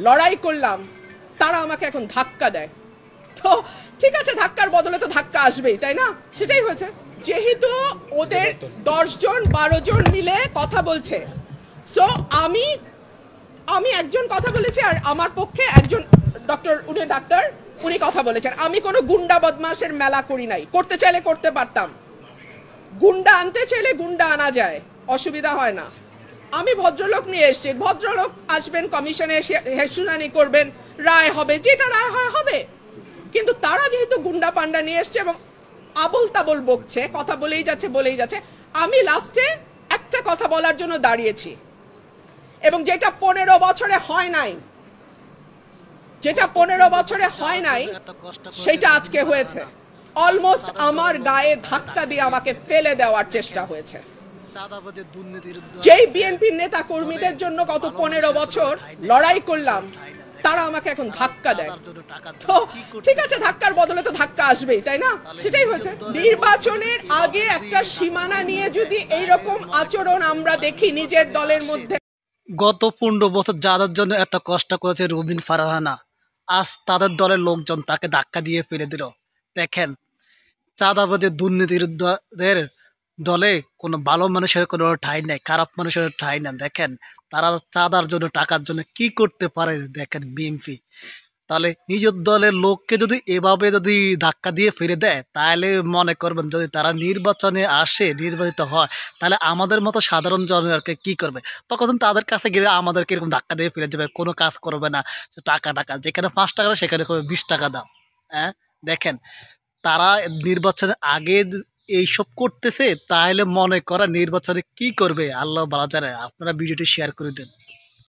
লড়াই করলাম, তারা আমাকে এখন ধাক্কা দেয়। তো ঠিক আছে, ধাক্কার বদলে তো ধাক্কা আসবেই, তাই না? সেটাই হয়েছে। যেহেতু ওদের 10 জন 12 জন মিলে কথা বলছে, সো আমি একজন কথা বলেছি, আর আমার পক্ষে একজন ডাক্তার উনি কথা বলেছেন। আমি কোনো গুন্ডা বদমাশের মেলা করি নাই। করতে চাইলে করতে পারতাম, গুন্ডা আনতে চাইলে গুন্ডা আনা যায়, অসুবিধা হয় না। আমি ভদ্রলোক নিয়ে এসেছি, ভদ্রলোক আসবেন, কমিশনে শুনানি করবেন, রায় হবে, যেটা রায় হয় হবে। কিন্তু তারা যেহেতু গুন্ডা পান্ডা নিয়ে এসছে এবং আবল তাবল বকছে, কথা বলেই যাচ্ছে, আমি লাস্টে একটা কথা বলার জন্য দাঁড়িয়েছি, এবং যেটা 15 বছরে হয় নাই, সেটা আজকে হয়েছে। অলমোস্ট আমার গায়ে ধাক্কা দিয়ে আমাকে ফেলে দেওয়ার চেষ্টা হয়েছে। যেই বিএনপির নেতা কর্মীদের জন্য গত 15 বছর লড়াই করলাম, তারা আমাকে এখন ধাক্কা দেয়। তো ঠিক আছে, ধাক্কার বদলে তো ধাক্কা আসবেই, তাই না? সেটাই হয়েছে। নির্বাচনের আগে একটা সীমানা নিয়ে যদি এইরকম আচরণ আমরা দেখি নিজের দলের মধ্যে। গত 15 বছর যাদের জন্য এত কষ্ট করেছে রুবিন ফারহানা, আজ তাদের দলের লোকজন তাকে ধাক্কা দিয়ে ফেলে দিল। দেখেন, চাঁদাবাদী দুর্নীতির দলে কোনো ভালো মানুষের কোনো ঠাঁই নেই, খারাপ মানুষের ঠাঁই নেই। দেখেন তারা চাঁদার জন্য, টাকার জন্য কি করতে পারে। দেখেন বিএনপি তাহলে নিজের দলের লোককে যদি এভাবে যদি ধাক্কা দিয়ে ফিরে দেয়, তাহলে মনে করবেন যদি তারা নির্বাচনে আসে, নির্বাচিত হয়, তাহলে আমাদের মতো সাধারণ জনগণকে কি করবে? তখন তাদের কাছে গেলে আমাদেরকে এরকম ধাক্কা দিয়ে ফিরে যাবে, কোনো কাজ করবে না। টাকা যেখানে 5 টাকা সেখানে 20 টাকা দাও। হ্যাঁ, দেখেন তারা নির্বাচনের আগে এইসব করতেছে, তাহলে মনে করা নির্বাচনে কি করবে আল্লাহ ভালো জানে। আপনারা ভিডিওটি শেয়ার করে দেন।